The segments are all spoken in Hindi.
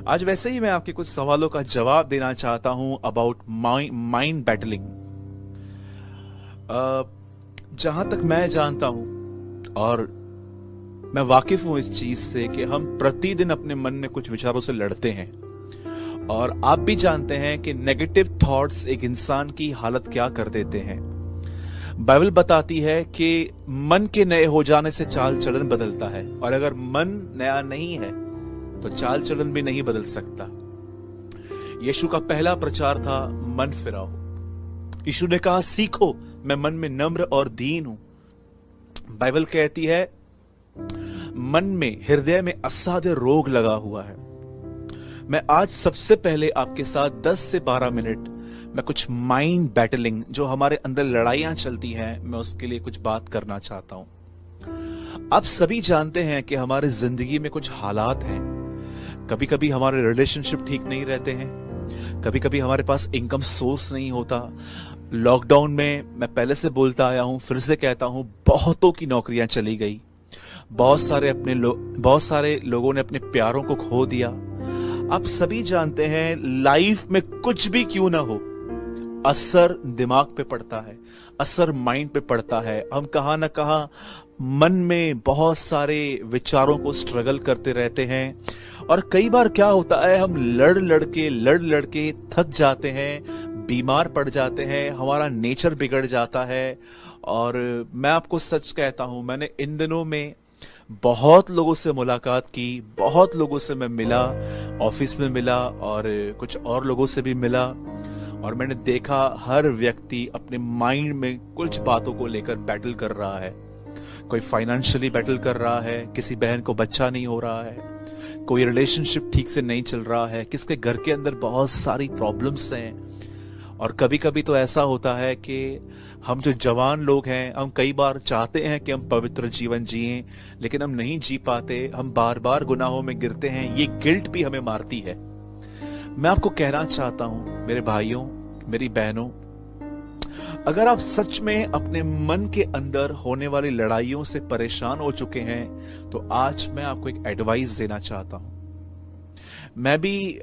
आज वैसे ही मैं आपके कुछ सवालों का जवाब देना चाहता हूं अबाउट माइंड बैटलिंग। जहां तक मैं जानता हूं और मैं वाकिफ हूं इस चीज से कि हम प्रतिदिन अपने मन में कुछ विचारों से लड़ते हैं। और आप भी जानते हैं कि नेगेटिव थॉट्स एक इंसान की हालत क्या कर देते हैं। बाइबल बताती है कि मन के नए हो जाने से चाल चलन बदलता है, और अगर मन नया नहीं है तो चाल चलन भी नहीं बदल सकता। यीशु का पहला प्रचार था मन फिराओ। यीशु ने कहा सीखो, मैं मन में नम्र और दीन हूं। बाइबल कहती है मन में, हृदय में असाध्य रोग लगा हुआ है। मैं आज सबसे पहले आपके साथ 10 से 12 मिनट मैं कुछ माइंड बैटलिंग, जो हमारे अंदर लड़ाइयां चलती हैं, मैं उसके लिए कुछ बात करना चाहता हूं। आप सभी जानते हैं कि हमारे जिंदगी में कुछ हालात हैं। कभी कभी हमारे रिलेशनशिप ठीक नहीं रहते हैं, कभी कभी हमारे पास इनकम सोर्स नहीं होता। लॉकडाउन में मैं पहले से बोलता आया हूं, फिर से कहता हूं, बहुतों की नौकरियां चली गई। बहुत सारे लोगों ने अपने प्यारों को खो दिया। आप सभी जानते हैं लाइफ में कुछ भी क्यों ना हो, असर दिमाग पे पड़ता है, असर माइंड पे पड़ता है। हम कहां ना कहां मन में बहुत सारे विचारों को स्ट्रगल करते रहते हैं। और कई बार क्या होता है, हम लड़ लड़ के थक जाते हैं, बीमार पड़ जाते हैं, हमारा नेचर बिगड़ जाता है। और मैं आपको सच कहता हूं, मैंने इन दिनों में बहुत लोगों से मुलाकात की, बहुत लोगों से मैं मिला, ऑफिस में मिला और कुछ और लोगों से भी मिला। और मैंने देखा हर व्यक्ति अपने माइंड में कुछ बातों को लेकर बैटल कर रहा है। कोई फाइनेंशियली बैटल कर रहा है, किसी बहन को बच्चा नहीं हो रहा है, कोई रिलेशनशिप ठीक से नहीं चल रहा है, किसके घर के अंदर बहुत सारी प्रॉब्लम्स हैं। और कभी कभी तो ऐसा होता है कि हम जो जवान लोग हैं, हम कई बार चाहते हैं कि हम पवित्र जीवन जिएं, लेकिन हम नहीं जी पाते। हम बार बार गुनाहों में गिरते हैं। ये गिल्ट भी हमें मारती है। मैं आपको कहना चाहता हूं मेरे भाइयों, मेरी बहनों, अगर आप सच में अपने मन के अंदर होने वाली लड़ाइयों से परेशान हो चुके हैं, तो आज मैं आपको एक एडवाइस देना चाहता हूं। मैं भी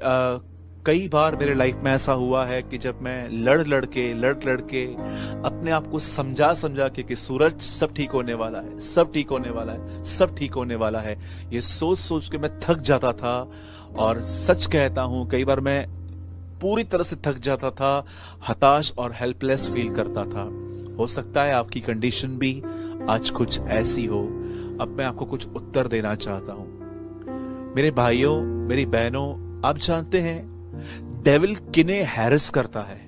कई बार मेरे लाइफ में ऐसा हुआ है कि जब मैं लड़ लड़ के अपने आप को समझा कि सूरज सब ठीक होने वाला है, सब ठीक होने वाला है, सब ठीक होने वाला है, ये सोच सोच के मैं थक जाता था। और सच कहता हूं, कई बार मैं पूरी तरह से थक जाता था, हताश और हेल्पलेस फील करता था। हो सकता है आपकी कंडीशन भी आज कुछ ऐसी हो। अब मैं आपको कुछ उत्तर देना चाहता हूं। मेरे भाइयों, मेरी बहनों, आप जानते हैं डेविल किन्हें हैरेस करता है,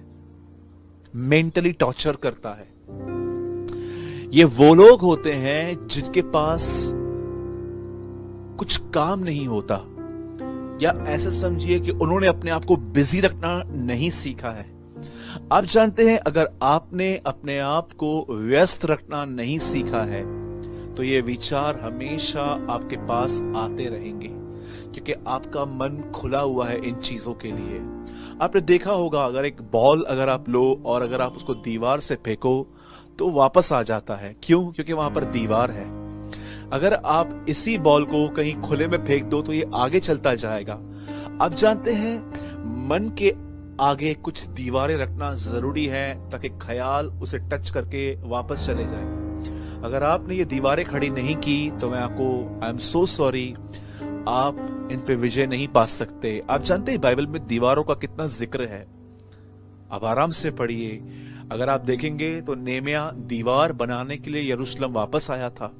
मेंटली टॉर्चर करता है? ये वो लोग होते हैं जिनके पास कुछ काम नहीं होता, या ऐसा समझिए कि उन्होंने अपने आप को बिजी रखना नहीं सीखा है। आप जानते हैं, अगर आपने अपने आप को व्यस्त रखना नहीं सीखा है, तो ये विचार हमेशा आपके पास आते रहेंगे, क्योंकि आपका मन खुला हुआ है इन चीजों के लिए। आपने देखा होगा, अगर एक बॉल अगर आप लो और अगर आप उसको दीवार से फेंको तो वापस आ जाता है। क्यों? क्योंकि वहां पर दीवार है। अगर आप इसी बॉल को कहीं खुले में फेंक दो तो ये आगे चलता जाएगा। आप जानते हैं, मन के आगे कुछ दीवारें रखना जरूरी है ताकि ख्याल उसे टच करके वापस चले जाए। अगर आपने ये दीवारें खड़ी नहीं की तो मैं आपको, आई एम सो सॉरी, आप इन पे विजय नहीं पा सकते। आप जानते हैं बाइबल में दीवारों का कितना जिक्र है, आप आराम से पढ़िए। अगर आप देखेंगे तो नेमिया दीवार बनाने के लिए यरूशलेम वापस आया था।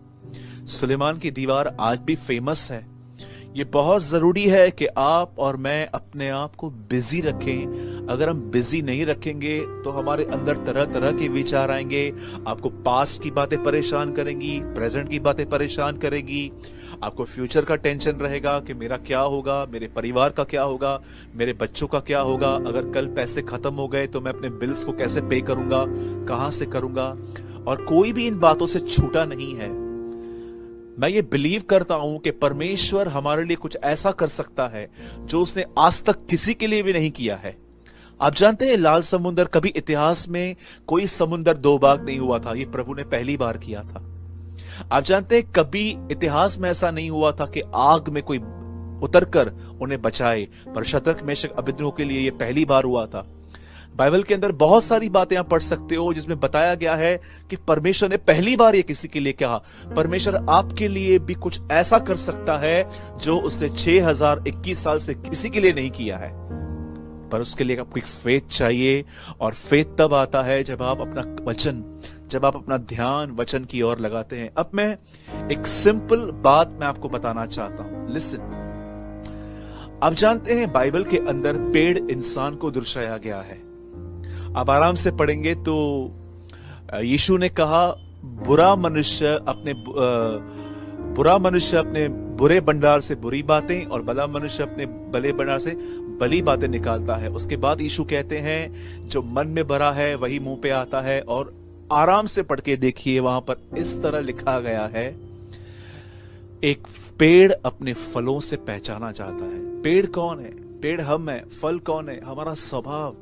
सुलेमान की दीवार आज भी फेमस है। ये बहुत जरूरी है कि आप और मैं अपने आप को बिजी रखें। अगर हम बिजी नहीं रखेंगे तो हमारे अंदर तरह तरह के विचार आएंगे। आपको पास्ट की बातें परेशान करेंगी, प्रेजेंट की बातें परेशान करेगी, आपको फ्यूचर का टेंशन रहेगा कि मेरा क्या होगा, मेरे परिवार का क्या होगा, मेरे बच्चों का क्या होगा, अगर कल पैसे खत्म हो गए तो मैं अपने बिल्स को कैसे पे करूंगा, कहां से करूंगा। और कोई भी इन बातों से छूटा नहीं है। मैं ये बिलीव करता हूं कि परमेश्वर हमारे लिए कुछ ऐसा कर सकता है जो उसने आज तक किसी के लिए भी नहीं किया है। आप जानते हैं, लाल समुद्र, कभी इतिहास में कोई समुद्र दो भाग नहीं हुआ था, ये प्रभु ने पहली बार किया था। आप जानते हैं, कभी इतिहास में ऐसा नहीं हुआ था कि आग में कोई उतरकर उन्हें बचाए। पर शद्रक मेशक अबेदनगो के लिए यह पहली बार हुआ था। बाइबल के अंदर बहुत सारी बातें आप पढ़ सकते हो जिसमें बताया गया है कि परमेश्वर ने पहली बार ये किसी के लिए कहा। परमेश्वर आपके लिए भी कुछ ऐसा कर सकता है जो उसने 6021 साल से किसी के लिए नहीं किया है। पर उसके लिए आपको एक फेथ चाहिए, और फेथ तब आता है जब आप अपना ध्यान वचन की ओर लगाते हैं। अब मैं एक सिंपल बात मैं आपको बताना चाहता हूं, लिसन। आप जानते हैं बाइबल के अंदर पेड़ इंसान को दर्शाया गया है। आप आराम से पढ़ेंगे तो यीशु ने कहा, बुरा मनुष्य अपने बुरे भंडार से बुरी बातें और भला मनुष्य अपने भले भंडार से भली बातें निकालता है। उसके बाद यीशु कहते हैं, जो मन में भरा है वही मुंह पे आता है। और आराम से पढ़ के देखिए, वहां पर इस तरह लिखा गया है, एक पेड़ अपने फलों से पहचाना जाता है। पेड़ कौन है? पेड़ हम है। फल कौन है? हमारा स्वभाव।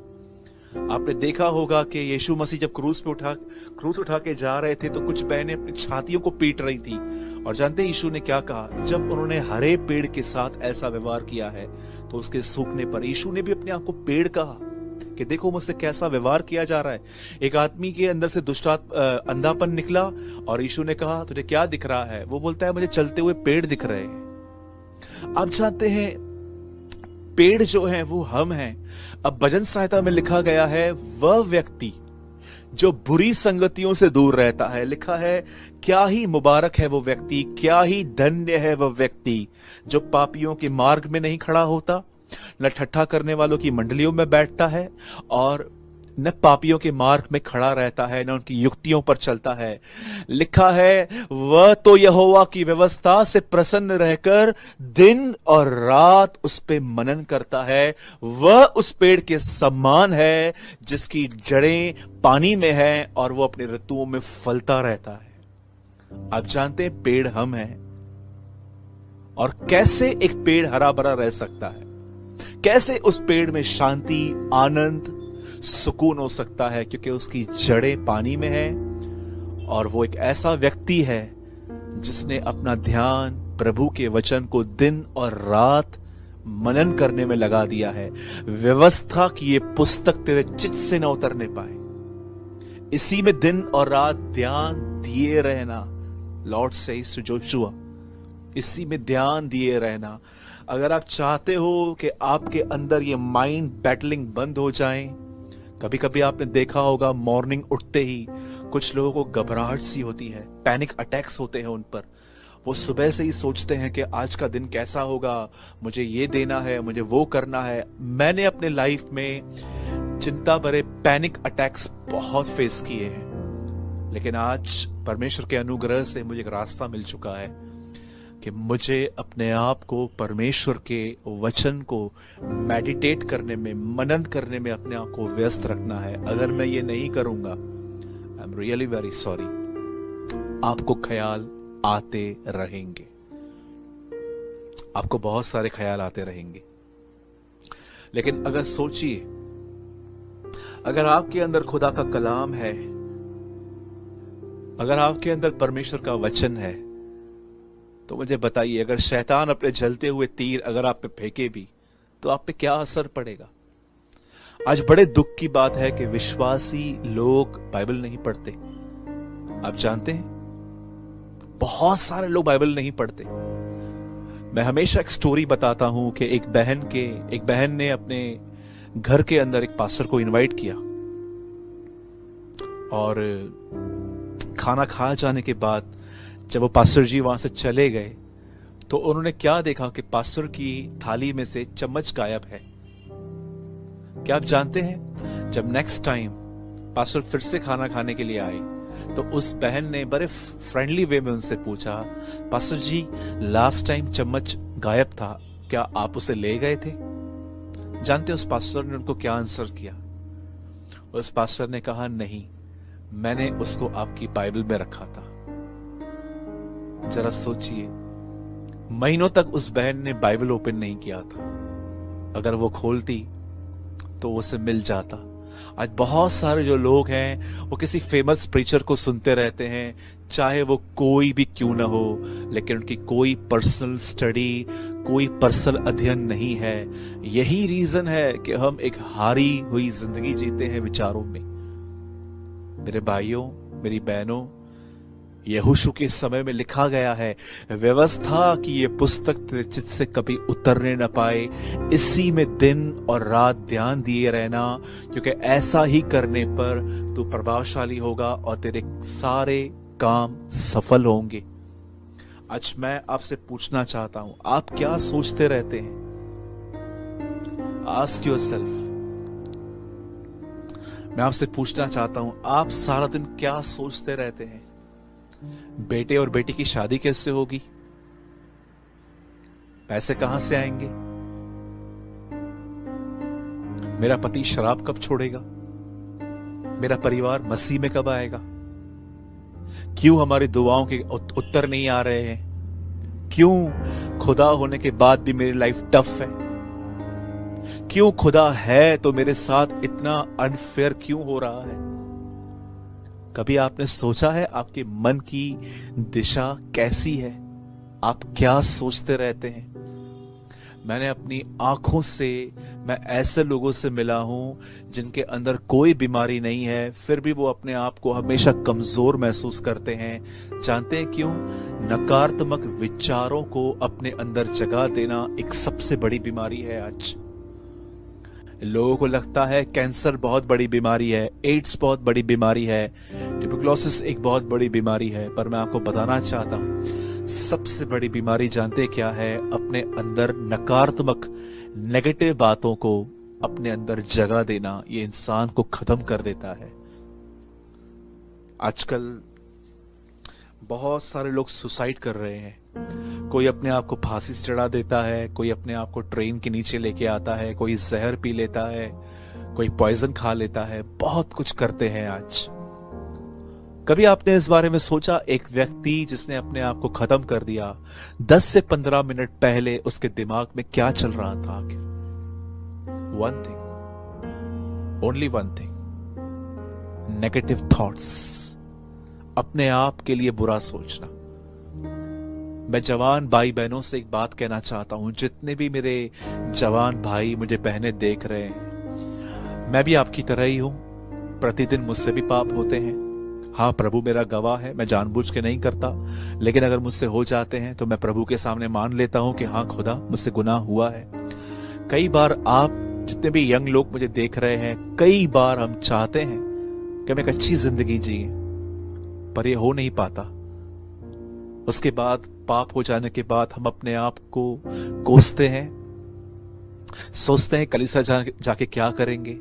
आपने देखा होगा कि यीशु मसीह जब क्रूस उठा के जा रहे थे तो कुछ बहनें अपनी छातियों को पीट रही थी। और जानते हैं यीशु ने क्या कहा? जब उन्होंने हरे पेड़ के साथ ऐसा व्यवहार किया है तो उसके सूखने पर यीशु ने भी अपने आप को पेड़ कहा कि देखो मुझसे कैसा व्यवहार किया जा रहा है। एक आदमी के अंदर से अंधापन निकला और यीशु ने कहा, तुझे क्या दिख रहा है? वो बोलता है, मुझे चलते हुए पेड़ दिख रहे हैं। आप जानते हैं पेड़ जो है वो हम हैं। अब भजन संहिता में लिखा गया है, वह व्यक्ति जो बुरी संगतियों से दूर रहता है। लिखा है, क्या ही मुबारक है वो व्यक्ति, क्या ही धन्य है वह व्यक्ति जो पापियों के मार्ग में नहीं खड़ा होता, न ठट्ठा करने वालों की मंडलियों में बैठता है, और न पापियों के मार्ग में खड़ा रहता है, न उनकी युक्तियों पर चलता है। लिखा है, वह तो यहोवा की व्यवस्था से प्रसन्न रहकर दिन और रात उस पे मनन करता है। वह उस पेड़ के समान है जिसकी जड़ें पानी में है और वो अपने ऋतुओं में फलता रहता है। आप जानते हैं पेड़ हम हैं। और कैसे एक पेड़ हरा भरा रह सकता है? कैसे उस पेड़ में शांति, आनंद, सुकून हो सकता है? क्योंकि उसकी जड़ें पानी में है और वो एक ऐसा व्यक्ति है जिसने अपना ध्यान प्रभु के वचन को दिन और रात मनन करने में लगा दिया है। व्यवस्था की ये पुस्तक तेरे चित्त से न उतरने पाए, इसी में दिन और रात ध्यान दिए रहना। लॉर्ड सेज टू जोशुआ, इसी में ध्यान दिए रहना। अगर आप चाहते हो कि आपके अंदर ये माइंड बैटलिंग बंद हो जाए, कभी कभी आपने देखा होगा मॉर्निंग उठते ही कुछ लोगों को घबराहट सी होती है, पैनिक अटैक्स होते हैं उन पर। वो सुबह से ही सोचते हैं कि आज का दिन कैसा होगा, मुझे ये देना है, मुझे वो करना है। मैंने अपने लाइफ में चिंता भरे पैनिक अटैक्स बहुत फेस किए हैं, लेकिन आज परमेश्वर के अनुग्रह से मुझे एक रास्ता मिल चुका है कि मुझे अपने आप को परमेश्वर के वचन को मेडिटेट करने में, मनन करने में अपने आप को व्यस्त रखना है। अगर मैं ये नहीं करूंगा, I am really very sorry, आपको ख्याल आते रहेंगे, आपको बहुत सारे ख्याल आते रहेंगे। लेकिन अगर सोचिए, अगर आपके अंदर खुदा का कलाम है, अगर आपके अंदर परमेश्वर का वचन है, तो मुझे बताइए, अगर शैतान अपने जलते हुए तीर अगर आप पे फेंके भी तो आप पे क्या असर पड़ेगा? आज बड़े दुख की बात है कि विश्वासी लोग बाइबल नहीं पढ़ते। आप जानते हैं, बहुत सारे लोग बाइबल नहीं पढ़ते। मैं हमेशा एक स्टोरी बताता हूं कि एक बहन ने अपने घर के अंदर एक पास्टर को इनवाइट किया, और खाना खा जाने के बाद जब वो पास्टर जी वहां से चले गए तो उन्होंने क्या देखा कि पास्टर की थाली में से चम्मच गायब है। क्या आप जानते हैं, जब नेक्स्ट टाइम पास्टर फिर से खाना खाने के लिए आए तो उस बहन ने बड़े फ्रेंडली वे में उनसे पूछा, पास्टर जी लास्ट टाइम चम्मच गायब था, क्या आप उसे ले गए थे? जानते उस पास्टर ने उनको क्या आंसर किया? उस पास्टर ने कहा, नहीं, मैंने उसको आपकी बाइबल में रखा था। जरा सोचिए, महीनों तक उस बहन ने बाइबल ओपन नहीं किया था। अगर वो खोलती तो उसे मिल जाता। आज बहुत सारे जो लोग हैं वो किसी फेमस प्रीचर को सुनते रहते हैं, चाहे वो कोई भी क्यों ना हो, लेकिन उनकी कोई पर्सनल स्टडी, कोई पर्सनल अध्ययन नहीं है। यही रीजन है कि हम एक हारी हुई जिंदगी जीते हैं विचारों में। मेरे भाइयों, मेरी बहनों, यहोशू के समय में लिखा गया है, व्यवस्था की ये पुस्तक तेरे चित्त से कभी उतरने न पाए, इसी में दिन और रात ध्यान दिए रहना, क्योंकि ऐसा ही करने पर तू प्रभावशाली होगा और तेरे सारे काम सफल होंगे। आज मैं आपसे पूछना चाहता हूं, आप क्या सोचते रहते हैं? Ask yourself. मैं आपसे पूछना चाहता हूं, आप सारा दिन क्या सोचते रहते हैं? बेटे और बेटी की शादी कैसे होगी? पैसे कहां से आएंगे? मेरा पति शराब कब छोड़ेगा? मेरा परिवार मसीह में कब आएगा? क्यों हमारी दुआओं के उत्तर नहीं आ रहे हैं? क्यों खुदा होने के बाद भी मेरी लाइफ टफ है? क्यों खुदा है तो मेरे साथ इतना अनफेयर क्यों हो रहा है? कभी आपने सोचा है आपके मन की दिशा कैसी है? आप क्या सोचते रहते हैं? मैंने अपनी आंखों से मैं ऐसे लोगों से मिला हूं जिनके अंदर कोई बीमारी नहीं है, फिर भी वो अपने आप को हमेशा कमजोर महसूस करते हैं। जानते हैं क्यों? नकारात्मक विचारों को अपने अंदर जगह देना एक सबसे बड़ी बीमारी है। आज लोगों को लगता है कैंसर बहुत बड़ी बीमारी है, एड्स बहुत बड़ी बीमारी है, ट्यूबरकुलोसिस एक बहुत बड़ी बीमारी है, पर मैं आपको बताना चाहता हूं सबसे बड़ी बीमारी जानते क्या है? अपने अंदर नकारात्मक नेगेटिव बातों को अपने अंदर जगह देना। ये इंसान को खत्म कर देता है। आजकल बहुत सारे लोग सुसाइड कर रहे हैं। कोई अपने आप को फांसी से चढ़ा देता है, कोई अपने आप को ट्रेन के नीचे लेके आता है, कोई जहर पी लेता है, कोई पॉइजन खा लेता है, बहुत कुछ करते हैं आज। कभी आपने इस बारे में सोचा, एक व्यक्ति जिसने अपने आप को खत्म कर दिया, 10 से 15 मिनट पहले उसके दिमाग में क्या चल रहा था आखिर? One thing, only one thing, negative thoughts, अपने आप के लिए बुरा सोचना। मैं जवान भाई बहनों से एक बात कहना चाहता हूं, जितने भी मेरे जवान भाई मुझे बहनें देख रहे हैं, मैं भी आपकी तरह ही हूं। प्रतिदिन मुझसे भी पाप होते हैं। हाँ, प्रभु मेरा गवाह है, मैं जानबूझ के नहीं करता, लेकिन अगर मुझसे हो जाते हैं तो मैं प्रभु के सामने मान लेता हूं कि हाँ खुदा, मुझसे गुनाह हुआ है। कई बार आप जितने भी यंग लोग मुझे देख रहे हैं, कई बार हम चाहते हैं कि हम एक अच्छी जिंदगी जिए, पर यह हो नहीं पाता। उसके बाद पाप हो जाने के बाद हम अपने आप को कोसते हैं, सोचते हैं कलीसिया जाके क्या करेंगे,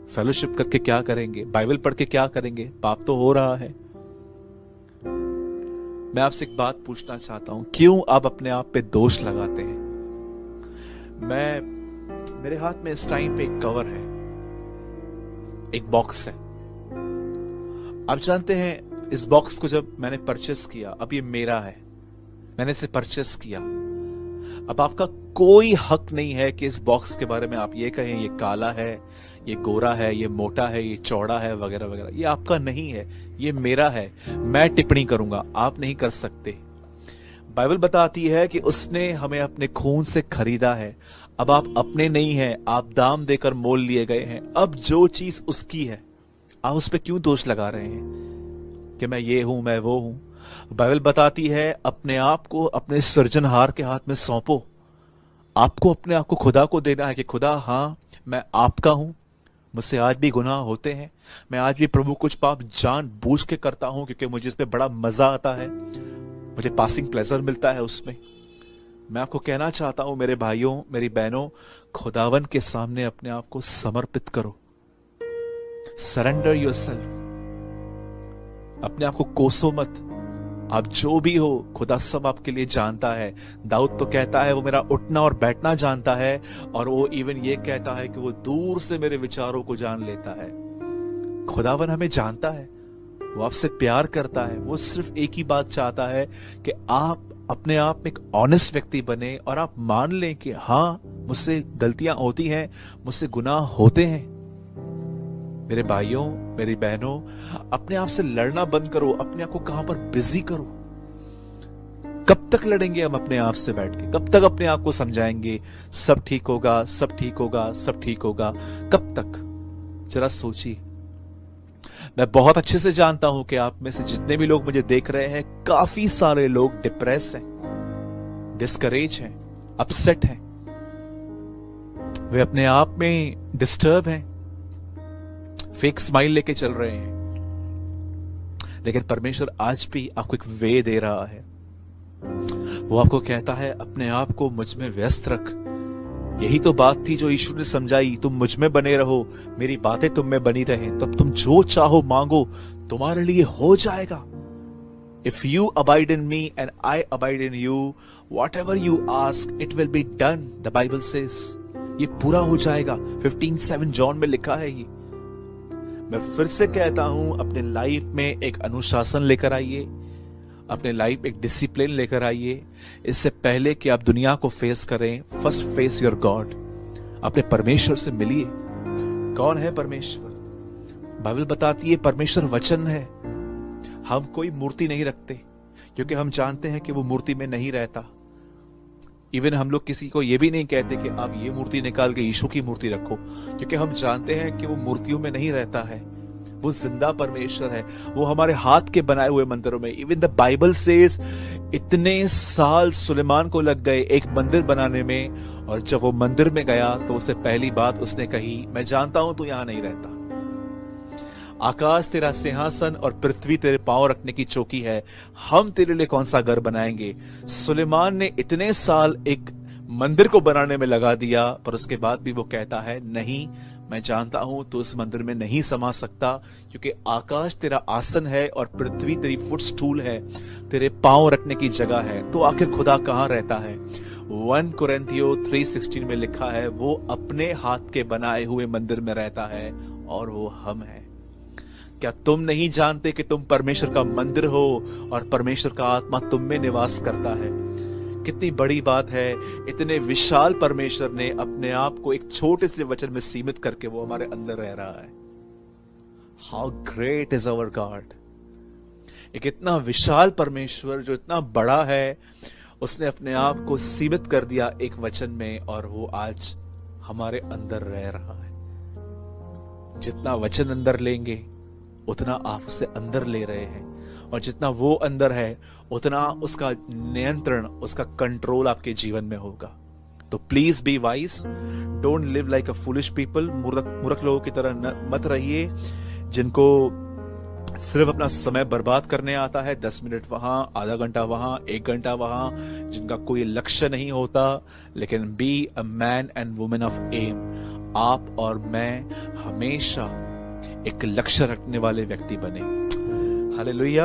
फेलोशिप करके क्या करेंगे, बाइबल पढ़ के क्या करेंगे, पाप तो हो रहा है। मैं आपसे एक बात पूछना चाहता हूं, क्यों आप अपने आप पे दोष लगाते हैं? मेरे हाथ में इस टाइम पे एक कवर है, एक बॉक्स है। आप जानते हैं इस बॉक्स को जब मैंने परचेस किया, अब ये मेरा है, मैंने इसे परचेस किया। अब आपका कोई हक नहीं है कि इस बॉक्स के बारे में आप ये कहें ये काला है, ये गोरा है, ये मोटा है, ये चौड़ा है, वगैरह वगैरह। ये आपका नहीं है, ये मेरा है। मैं टिप्पणी करूंगा, आप नहीं कर सकते। बाइबल बताती है कि उसने हमें अपने खून से खरीदा है। अब आप अपने नहीं हैं, आप दाम देकर मोल लिए गए हैं। अब जो चीज उसकी है, आप उस पर क्यों दोष लगा रहे हैं कि मैं ये हूं, मैं वो हूं? बाइबल बताती है अपने आप को अपने सृजनहार के हाथ में सौंपो। आपको अपने आप को खुदा को देना है कि खुदा, हाँ मैं आपका हूं, मुझसे आज भी गुनाह होते हैं, मैं आज भी प्रभु कुछ पाप जान बूझ के करता हूं, क्योंकि मुझे इसमें बड़ा मजा आता है, मुझे पासिंग प्लेजर मिलता है उसमें। मैं आपको कहना चाहता हूं मेरे भाइयों, मेरी बहनों, खुदावन के सामने अपने आप को समर्पित करो। Surrender yourself. अपने आप को कोसो मत। आप जो भी हो, खुदा सब आपके लिए जानता है। दाऊद तो कहता है वो मेरा उठना और बैठना जानता है, और वो इवन ये कहता है कि वो दूर से मेरे विचारों को जान लेता है। खुदावन हमें जानता है, वो आपसे प्यार करता है। वो सिर्फ एक ही बात चाहता है कि आप अपने आप में एक ऑनेस्ट व्यक्ति बने और आप मान लें कि हाँ मुझसे गलतियां होती हैं, मुझसे गुनाह होते हैं। मेरे भाइयों, मेरी बहनों, अपने आप से लड़ना बंद करो, अपने आप को कहां पर बिजी करो। कब तक लड़ेंगे हम अपने आप से बैठ के? कब तक अपने आप को समझाएंगे सब ठीक होगा, सब ठीक होगा, सब ठीक होगा? कब तक? जरा सोचिए। मैं बहुत अच्छे से जानता हूं कि आप में से जितने भी लोग मुझे देख रहे हैं, काफी सारे लोग डिप्रेस हैं, डिस्करेज हैं, अपसेट हैं, वे अपने आप में डिस्टर्ब हैं, फेक स्माइल लेके चल रहे हैं। लेकिन परमेश्वर आज भी आपको एक वे दे रहा है। वो आपको कहता है अपने आप को मुझ में व्यस्त रख। यही तो बात थी जो यीशु ने समझाई, तुम मुझ में बने रहो, मेरी बातें तुम में बनी रहे, तब तुम जो चाहो मांगो, तुम्हारे लिए हो जाएगा। If you abide in me and I abide in you, whatever you ask, it will be done, the Bible says. ये पूरा हो जाएगा। 15:7 जॉन में लिखा है ये। मैं फिर से कहता हूं, अपने लाइफ में एक अनुशासन लेकर आइए, अपने लाइफ एक डिसिप्लिन लेकर आइए। इससे पहले कि आप दुनिया को फेस करें, फर्स्ट फेस योर गॉड। अपने परमेश्वर से मिलिए। कौन है परमेश्वर? बाइबल बताती है परमेश्वर वचन है। हम कोई मूर्ति नहीं रखते, क्योंकि हम जानते हैं कि वो मूर्ति में नहीं रहता। इवन हम लोग किसी को ये भी नहीं कहते कि आप ये मूर्ति निकाल के यीशु की मूर्ति रखो, क्योंकि हम जानते हैं कि वो मूर्तियों में नहीं रहता है। वो जिंदा परमेश्वर है। वो हमारे हाथ के बनाए हुए मंदिरों में। इवन द बाइबल सेज इतने साल सुलेमान को लग गए एक मंदिर बनाने में, और जब वो मंदिर में गया तो उसे पहली बात उसने कही, मैं जानता हूं तू यहां नहीं रहता। आकाश तेरा सिंहासन और पृथ्वी तेरे पांव रखने की चौकी है, हम तेरे लिए कौन सा घर बनाएंगे। सुलेमान ने इतने साल एक मंदिर को बनाने में लगा दिया, पर उसके बाद भी वो कहता है नहीं, मैं जानता हूं तो उस मंदिर में नहीं समा सकता, क्योंकि आकाश तेरा आसन है और पृथ्वी तेरी फुटस्टूल है, तेरे पांव रखने की जगह है। तो आखिर खुदा कहां रहता है? 1 कोरिन्थियों 3:16 में लिखा है, वो अपने हाथ के बनाए हुए मंदिर में रहता है, और वो हम हैं। क्या तुम नहीं जानते कि तुम परमेश्वर का मंदिर हो और परमेश्वर का आत्मा तुम में निवास करता है? कितनी बड़ी बात है। इतने विशाल परमेश्वर ने अपने आप को एक छोटे से वचन में सीमित करके वो हमारे अंदर रह रहा है। How great is our God. एक इतना विशाल परमेश्वर जो इतना बड़ा है, उसने अपने आप को सीमित कर दिया एक वचन में, और वो आज हमारे अंदर रह रहा है। जितना वचन अंदर लेंगे उतना आप उसे अंदर ले रहे हैं, और जितना वो अंदर है उतना उसका नियंत्रण, उसका कंट्रोल आपके जीवन में होगा। तो please be wise, don't live like a foolish people. मूर्ख लोगों की तरह मत रहिए, जिनको सिर्फ अपना समय बर्बाद करने आता है। 10 मिनट वहां, आधा घंटा वहां, 1 घंटा वहां, जिनका कोई लक्ष्य नहीं होता। लेकिन be a man and women of aim. आप और मैं हमेशा एक लक्ष्य रखने वाले व्यक्ति बने। हालेलुया।